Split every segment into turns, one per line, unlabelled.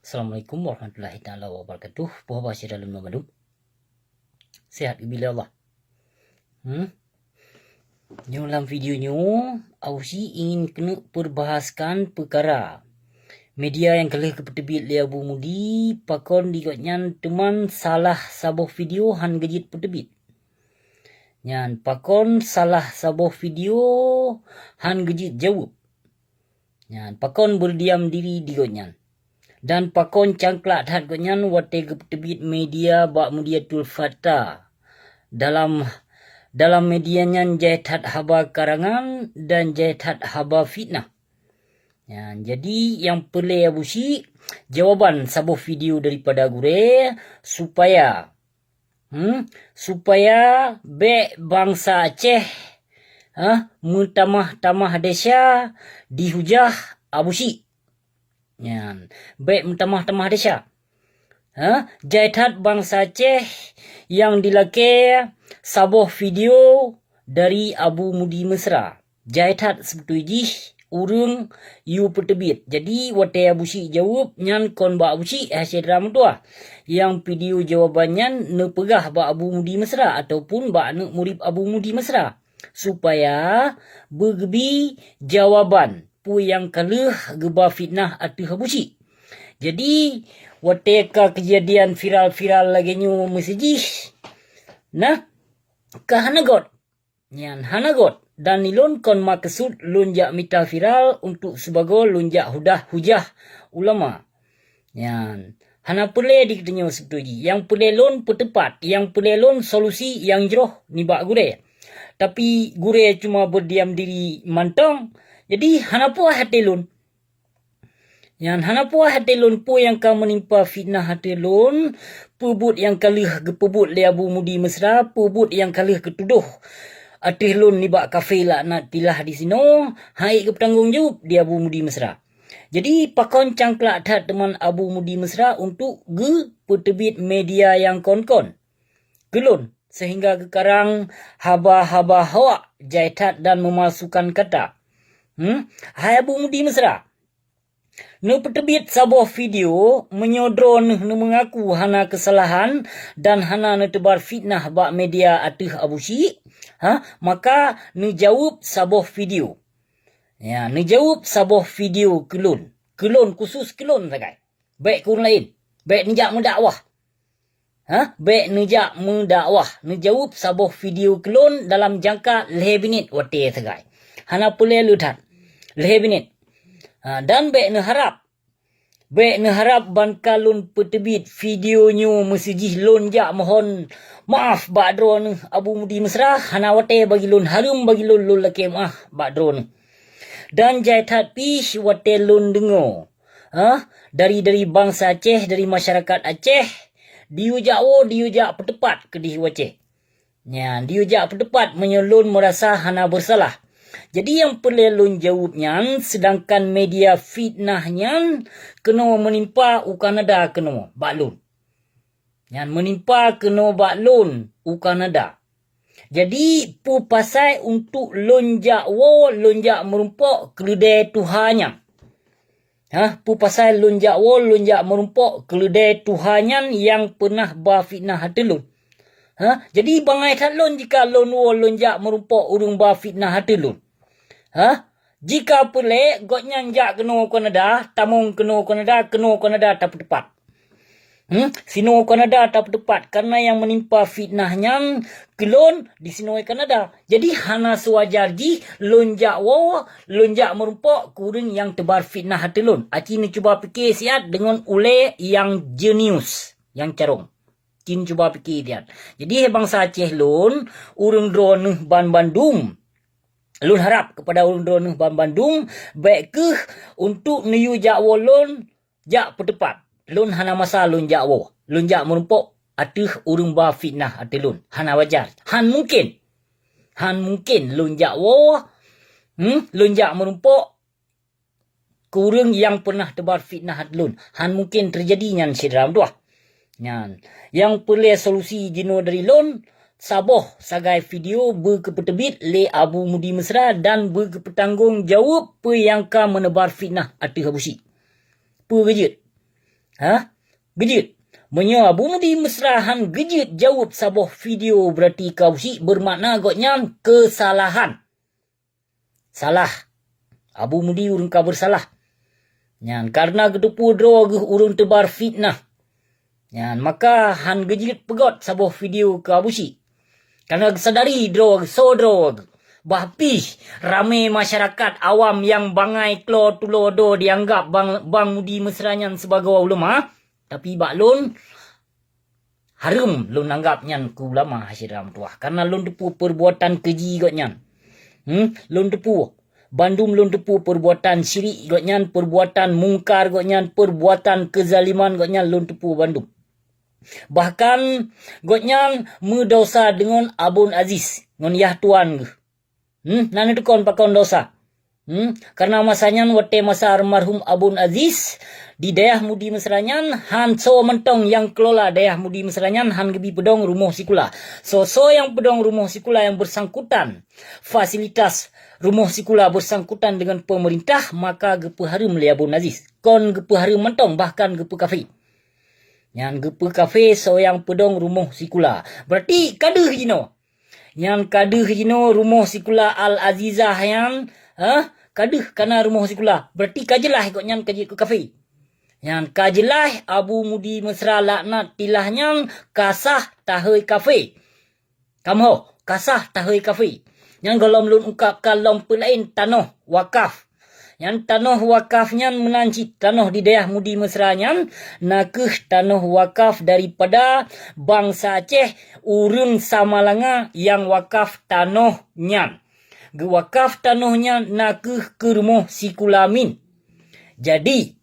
Assalamualaikum warahmatullahi taala wabarakatuh. Puha bahasa dalam Ramadan. Sehat bila Allah. Dalam video nyo, Ausi ingin kena perbahaskan perkara media yang kelih kepetebit le Abu Mudi pakon digotnyan teman salah sabuh video han gejit petebit. Nyan pakon salah sabuh video han gejit jawab. Nyan pakon berdiam diri digotnyan. Dan pakon cangklak hat gonyan wate kepetebit media bak Mudiatul Fatah. Dalam media nyan jait hat haba karangan dan jait hat haba fitnah. Ya, jadi yang perlu abusi jawaban sabuh video daripada gure supaya be bangsa Aceh mentamah-tamah desa dihujah abusi. Yan, baik mentamah-tamah desa. Jaitat bangsa Aceh yang dilake sabuh video dari Abu Mudi Mesra. Jaitat sebetulnya urung yu petebit. Jadi wate abusi jawab nyan kon ba abusi hasil drama tua. Yang video jawabannya ne pegah ba Abu Mudi Mesra ataupun ba ne murid Abu Mudi Mesra supaya bergebi jawaban pu yang kalah geba fitnah atu habusi. Jadi wateka kejadian viral-viral lagi nyu mesejih. Nah, ka hanagot. Nyan hanagot dan nilon kon maksud lunjak mita viral untuk sebagai lunjak hujah ulama. Nyan hana pule diktenyo sebetulnya. Yang pule lon petepat, yang pule lon solusi yang jeroh ni bak gure. Tapi gure cuma berdiam diri mantong. Jadi hanapuah hatelun. Yang hanapuah hatelun pu yang ka menimpa fitnah hatelun, pebut yang kalih gepebut le Abu Mudi Mesra, pebut yang kalih ketuduh atelun ni bak kafe lah nak tilah di sino, hai ke bertanggung jawab di Abu Mudi Mesra. Jadi pakon cangklak dat teman Abu Mudi Mesra untuk petebit media yang kon-kon. Gelun sehingga kekarang haba-haba hawak jaitat dan memasukkan kata. Hai Abu Mudi Mesra. Ne petebit sabuh video menyodron ne mengaku hana kesalahan dan hana ne tebar fitnah bak media atuh abusi. Maka ne jawab sabuh video. Ya, ne jawab sabuh video kelun. Kelun khusus kelun sagai. Baik kurang lain. Baik nejak mendakwah. Baik nejak mendakwah. Ne jawab sabuh video kelun dalam jangka 11 minit wate sagai. Hana pulih ludat. 11 minit. Dan baik ne harap bankalun petebit videonyo mesejih lon jak mohon maaf bak drone Abu Mudi Mesra hana wate bagi lon harum bagi lon lake maaf bak drone. Dan jaitat pish wate lon dengo. Dari bangsa Aceh, dari masyarakat Aceh diujak petepat ke di Aceh. Ya, diujak petepat menyelon merasa hana bersalah. Jadi yang perlu lun jawabnya, sedangkan media fitnahnya kena menimpa u Kanada kena baklun. Yang menimpa kena baklun u Kanada. Jadi pu pasai untuk lonjak merumpok keledai Tuhannya. Pu pasai lonjak merumpok keledai Tuhannya yang pernah ba fitnah hatelun. Jadi bangai talon jika lonjak merumpok urung ba fitnah hatelun. Jika pelek gotnya jak kena Kanada, tamung kena Kanada tak tepat. Sino Kanada tak tepat karena yang menimpa fitnahnya kelon di sino Kanada. Jadi hana sewajar ji lonjak merumpok kurang yang tebar fitnah hatelun. Aci ni cuba fikir siat dengan ule yang jenius, yang carong. Cin cuba fikir dia. Jadi bangsa Aceh lon urung drone ban Bandung. Lun harap kepada urung drone ban Bandung baik ke untuk niu jakwo lon jak petepat. Lun hana masa lun jakwo. Lun jak merumpok atuh urung ba fitnah atelun. Hana wajar. Han mungkin lun jakwo lun jak merumpok kurang yang pernah tebar fitnah atelun. Han mungkin terjadinya sidram tuah. Yang perlu solusi jino dari lon saboh sagai video berkepetebit le Abu Mudi Mesra dan berkepetanggung jawab pe yang ka menebar fitnah atu habusi. Pe gejut. Gejut. Menyo Abu Mudi Mesra han gejut jawab sabuh video berarti kausi bermakna agaknya kesalahan. Salah. Abu Mudi urang ka bersalah. Nyan karena gedupu draw urang tebar fitnah. Nyan maka han gejut pegot sabuh video ke abusi. Karena sadari draw so draw. Bahpi ramai masyarakat awam yang bangai klo tulodo dianggap bang Mudi Mesra nyan sebagai ulama. Tapi bak lon harum lon anggap nyan ku ulama hasiram tuah. Karena lon depu perbuatan keji got nyan. Lon depu Bandung lon depu perbuatan syirik got nyan, perbuatan mungkar got nyan, perbuatan kezaliman got nyan lon depu Bandung. Bahkan got nyan mendosa dengan Abun Aziz ngon yah tuan ge. Nana tukon pakon dosa. Karena masanya wate masa almarhum Abun Aziz di daerah Mudi Mesranyan han so mentong yang kelola daerah Mudi Mesranyan han gebi pedong rumah sikula. So yang pedong rumah sikula yang bersangkutan fasilitas rumah sikula bersangkutan dengan pemerintah maka gepe harum le Abun Aziz. Kon gepe harum mentong bahkan gepe kafe. Yang gepe kafe so yang pedong rumah sikula. Berarti kaduh jino. Yang kaduh jino rumah sikula Al Azizah yang kaduh kana rumah sikula. Berarti kajelah ikut nyan kaji ke kafe. Yang kajelah Abu Mudi Mesra laknat tilahnya kasah tahoi kafe. Kamu kasah tahoi kafe. Yang golom lun ungkap kalom pelain tanah wakaf. Yang tanah wakafnya menancit tanah di daerah Mudi Mesra nyan nakeh tanah wakaf daripada bangsa Aceh urang Samalanga yang wakaf tanah nyan. Gewakaf tanahnya nakeh ke rumah sikulamin. Jadi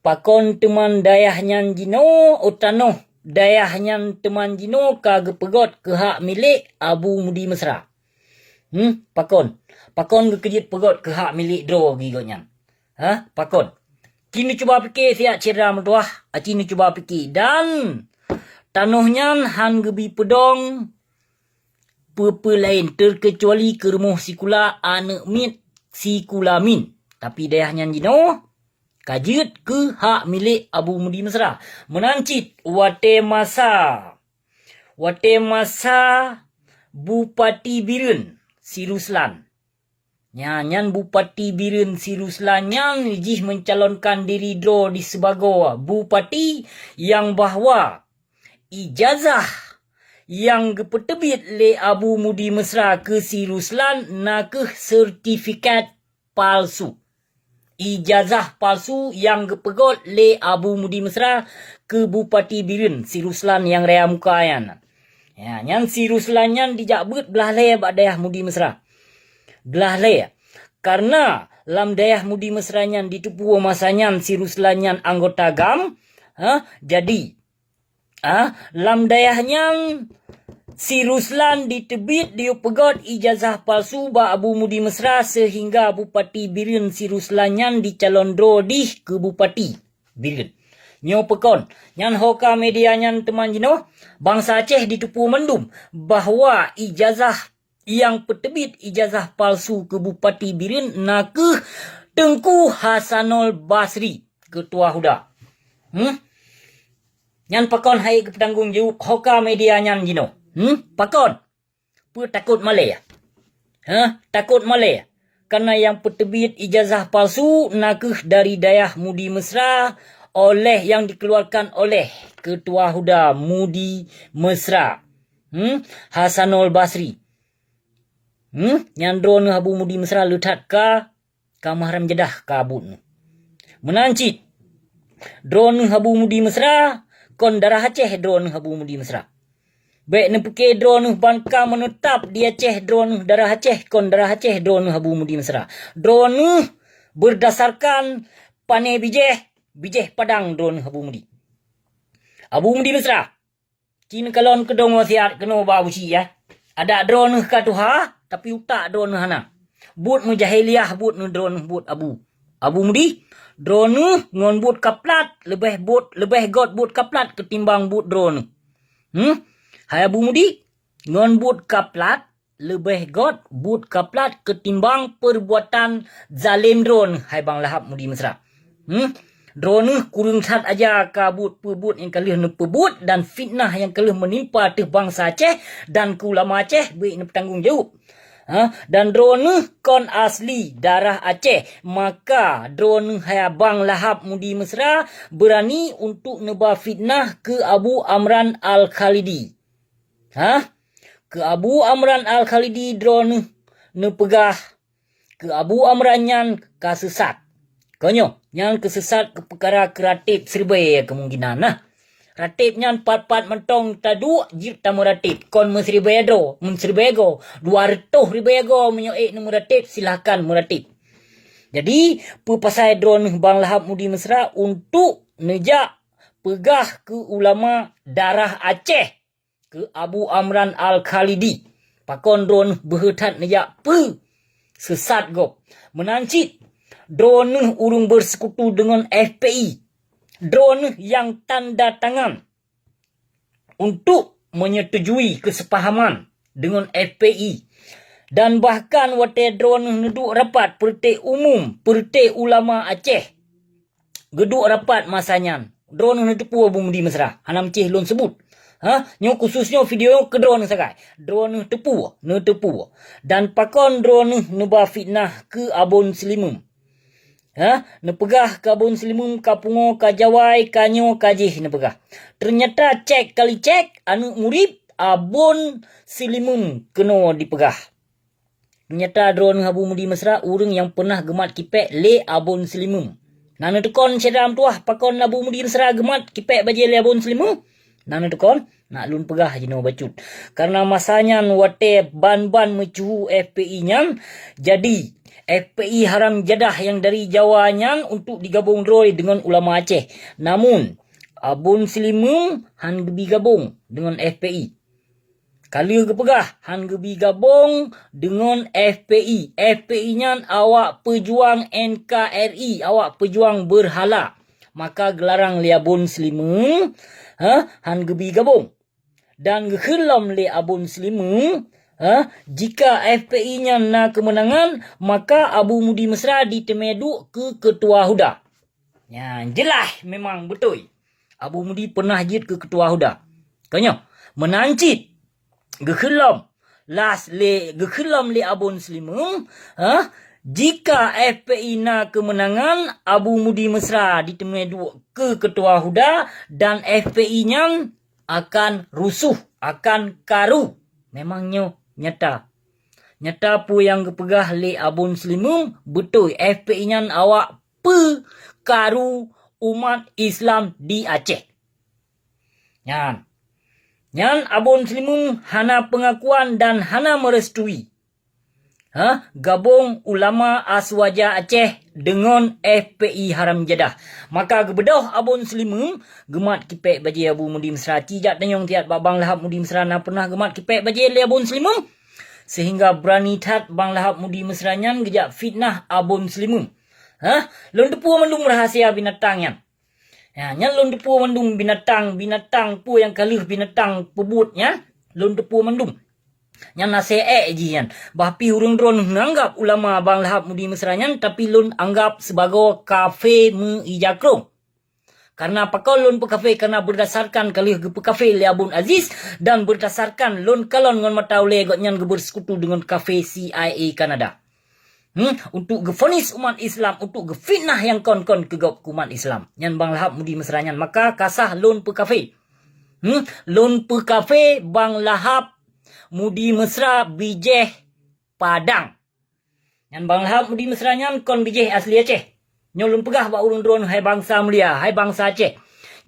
pakon teman dayahnya jino tanah dayahnya teman jino kage pegot ke hak milik Abu Mudi Mesra. Pakon gekejit pegot ke hak milik dro gigotnya. Pakon. Kini cuba fikir siap cerah mertuah. Kini cuba fikir. Dan tanahnya han gebi pedong pepe lain terkecuali ke rumah sikula anak mit sikulamin. Tapi dayahnya jino kajut ke hak milik Abu Mudi Mesra. Menancit wate masa Bupati Birun Siruslan. Nyan Bupati Birun Siruslan yang jih mencalonkan diri dro di sebagai bupati yang bahwa ijazah yang gepetebit le Abu Mudi Mesra ke Siruslan nakeh sertifikat palsu. Ijazah palsu yang gepegot le Abu Mudi Mesra ke Bupati Birun Siruslan yang rea muka yan. Ya, nyan Siruslan nyan dijabut belah le bak daerah Mudi Mesra. Belah le. Karena lam daerah Mudi Mesra nyan ditupu masanya Siruslan nyan anggota GAM. Jadi lam daerahnya Siruslan ditebit dia pegot ijazah palsu ba Abu Mudi Mesra sehingga Bupati Birun Siruslan nyan dicalon drodih ke Bupati Birun. Nyo pekon, nyan hoka media nyan teman jino, bangsa Aceh ditupu mendum bahawa ijazah yang petebit ijazah palsu ke Bupati Birun nakeh Tengku Hasanul Basri, Ketua Huda. Nyan pakon hai ke petanggung jawab hoka media nyan jino. Pakon. Pu takut malay. Takut malay. Karena yang petebit ijazah palsu nakeh dari daerah Mudi Mesra oleh yang dikeluarkan oleh Ketua Huda Mudi Mesra. Hasanul Basri. Nyan drone Abu Mudi Mesra letak ka mahram Jeddah kabut. Menancit. Drone Abu Mudi Mesra kon darah Aceh drone Abu Mudi Mesra. Baik nepeke drone bangka menetap di Aceh drone darah Aceh kon darah Aceh drone Abu Mudi Mesra. Drone berdasarkan pane bijeh padang drone Abu Mudi. Abu Mudi Mesra. Cina kalon kedong wasiat kena bawa usi ya. Ada drone ka tuha tapi utak drone hana. But mujahiliah but drone but Abu Mudi. Drone ngon but kaplat lebih got but kaplat ketimbang but drone. Hai Abu Mudi ngon but kaplat lebih got but kaplat ketimbang perbuatan zalim drone hai Bang Lahap Mudi Mesra. Drone kurung sat aja kabut pebut yang kalih ne pebut dan fitnah yang kalih menimpa teh bangsa Aceh dan ke ulama Aceh baik ne bertanggungjawab. Dan drone kon asli darah Aceh, maka drone hai Abang Lahap Mudi Mesra berani untuk neba fitnah ke Abu Amran Al-Khalidi. Ke Abu Amran Al-Khalidi drone ne pegah ke Abu Amran nyan kasesat. Konyo nyan kesesat ke perkara kreatif serbai kemungkinan Ratib nyan pat-pat mentong tadu jip tamu ratib. Kon mesribego, mensribego. 200 ribego menyoek nombor ratib, silakan meratib. Jadi, pasal drone Bang Lahap Mudi Mesra untuk nejak pegah ke ulama darah Aceh. Ke Abu Amran Al-Khalidi. Pakon drone berhetat nejak sesat gop. Menancit. Drone urung bersekutu dengan FPI. Drone yang tanda tangan untuk menyetujui kesepahaman dengan FPI. Dan bahkan wate drone neduk rapat perti umum, perti ulama Aceh. Geduk rapat masanya. Drone netepu Abu Mudi Mesra. Hanam cih lon sebut. Nyo khususnya video ke drone sakai. Drone tepu. Dan pakon drone neba fitnah ke Abon Selimum. Nepegah kabun selimum kapungo kajawai kanyo kajih nepegah. Ternyata cek kali cek anu murib abun selimum keno dipegah. Ternyata drone Abu Mudi Mesra urang yang pernah gemat kipek le abun selimum. Nana tekon sedam tuah pakon Abu Mudi Mesra gemat kipek baje le abun selimum. Nana tekon nak lun pegah jino bacut. Karena masanya wate ban-ban mecuhu FPI nyan jadi FPI Haram Jadah yang dari Jawa nyan untuk digabung droi dengan ulama Aceh. Namun, Abun Selimum han gebi gabung dengan FPI. Kali kepegah han gebi gabung dengan FPI. FPI nyan awak pejuang NKRI, awak pejuang berhala. Maka gelarang li Abun Selimum han gebi gabung. Dan gehelam li Abun Selimum jika FPI-nya na kemenangan, maka Abu Mudi Mesra ditemeduk ke Ketua Huda. Ya, jelas memang betul. Abu Mudi pernah jid ke Ketua Huda. Kanya, menancit. Gekelam. Gekelam le Abun Selimum. Jika FPI na kemenangan, Abu Mudi Mesra ditemeduk ke Ketua Huda dan FPI-nya akan rusuh, akan karu. Memangnya nyata pu yang kepegah le Abun Selimum betul FPI nyan awak pekaru umat Islam di Aceh. Nyan Abun Selimum hana pengakuan dan hana merestui gabung ulama Aswaja Aceh dengan FPI Haram Jadah. Maka gebedah Abun Selimum gemat kipek baje Abu Mudi Mesra. Tijak tenyong tiat Bang Lahap Mudi Mesra na pernah gemat kipek baje le Abun Selimum. Sehingga berani tat Bang Lahap Mudi Mesra nyan gejak fitnah Abun Selimum. Lon depu mendung rahasia binatang nyan. Nyan lon depu mendung binatang pu yang kalih binatang pebutnya. Lon depu mendung. Yang nasihat jian. Bahapi hurung drone menganggap ulama Bang Lahap Mudi Mesra nyan tapi lun anggap sebagai kafe mengijakrong. Karena pakau lun pe kafe karena berdasarkan kalih pe kafe le Abun Aziz dan berdasarkan lun kalon ngon matau le got nyan bersekutu dengan kafe CIA Kanada. Untuk gefonis umat Islam, untuk gefitnah yang kon-kon kegop umat Islam. Nyan Bang Lahap Mudi Mesra nyan maka kasah lun pe kafe. Lun pe kafe Bang Lahap Mudi Mesra bijeh Padang. Yang Bang Lahap Mudi Mesra nyan kon bijeh asli Aceh. Nyolun pegah ba urun drone hai bangsa mulia, hai bangsa Aceh.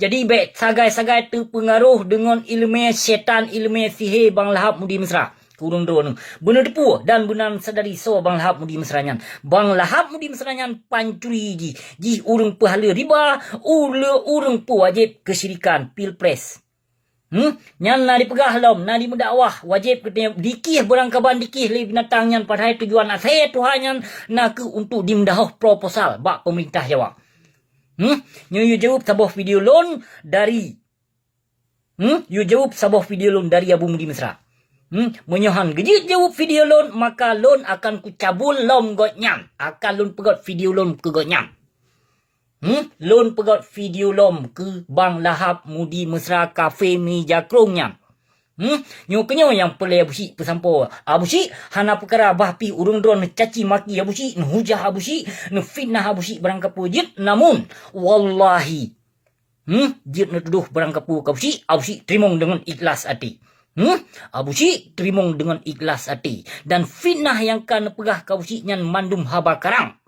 Jadi bet sagai-sagai terpengaruh dengan ilmu syaitan, ilmu sihir Bang Lahap Mudi Mesra. Urun drone. Benar depu dan benar sadari so Bang Lahap Mudi Mesra nyan. Bang Lahap Mudi Mesra nyan pancuri ji urung pahala riba, urung pu wajib kesyirikan pilpres. Nyan na dipegah lom, na dimudakwah wajib ketanya dikih berang kaban dikih le binatang nyan padahal tujuan saya Tuhan nyan nak untuk dimudahah proposal bak pemerintah Jawa. You jawab sabuh video loan dari you jawab sabuh video loan dari Abu Mudi Mesra. Menyohan gejit jawab video loan maka loan akan ku cabul lom got nyan, akan loan pegot video loan ke got nyan. Lon pegot video lom ke Bang Lahap Mudi Mesra Kafe Mi Jakrongnya. Nyo kenyo yang pelai abusi pesampo. Abusi hana perkara bahpi urung dron caci maki abusi, hujah abusi, fitnah abusi barang kapu jit. Namun wallahi jit tuduh barang kapu abusi terimong dengan ikhlas hati. Abusi terimong dengan ikhlas hati. Dan fitnah yang kan pegah abusi nyan mandum haba karang.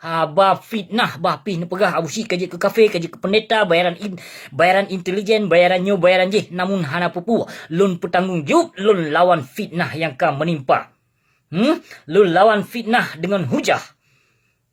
Haba fitnah bahpi pegah abusi kaji ke kafe, kaji ke pendeta, bayaran intelijen, bayaran nyo, bayaran je. Namun hana pupu, lun bertanggung jawab, lun lawan fitnah yang kan menimpa. Lun lawan fitnah dengan hujah.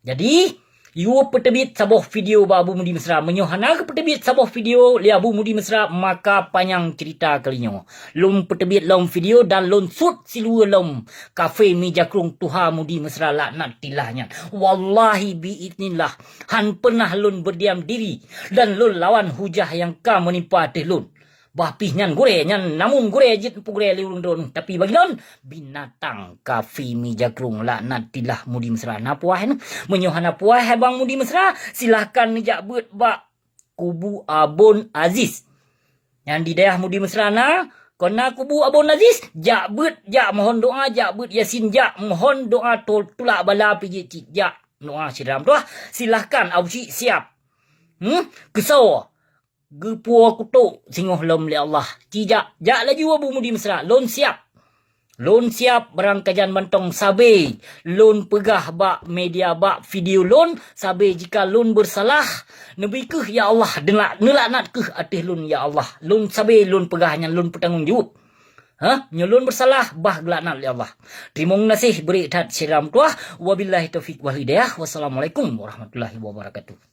Jadi, you petebit saboh video ba Abu Mudi Mesra. Menyohana ke petebit saboh video li Abu Mudi Mesra, maka panjang cerita kalinyo. Lum petebit lom video dan lon sut silua lom kafe Mi Jakrong Tuha Mudi Mesra laknat tilahnya. Wallahi biidnillah han pernah lun berdiam diri dan lun lawan hujah yang ka menimpa teh lun. Bahpih nyan gore nyan namun gore jit pu gore liurung don tapi bagi non binatang kafe Mi Jakrong laknat tilah Mudi Mesra na puah menyohana puah Bang Mudi Mesra silahkan nijak bet bak kubu Abon Aziz yang di daerah Mudi Mesra na kena kubu Abon Aziz jak bet jak mohon doa jak bet yasin jak mohon doa tulak bala pijit jak doa siram tu silahkan abusi siap kesau Gepuah kutuk singoh lom li Allah. Tijak. Jak laju Abu Mudi Mesra. Lon siap. Lon siap barang kajian bantong sabe. Lon pegah bak media bak video lon. Sabe jika lon bersalah. Nabi keh ya Allah. Nelaknat keh atih lon ya Allah. Lon sabe lon pegahnya lon bertanggung jawab. Nyolon bersalah bah gelaknat li Allah. Terima kasih beri tat siram tuah. Wabillahi taufiq wal hidayah. Wassalamualaikum warahmatullahi wabarakatuh.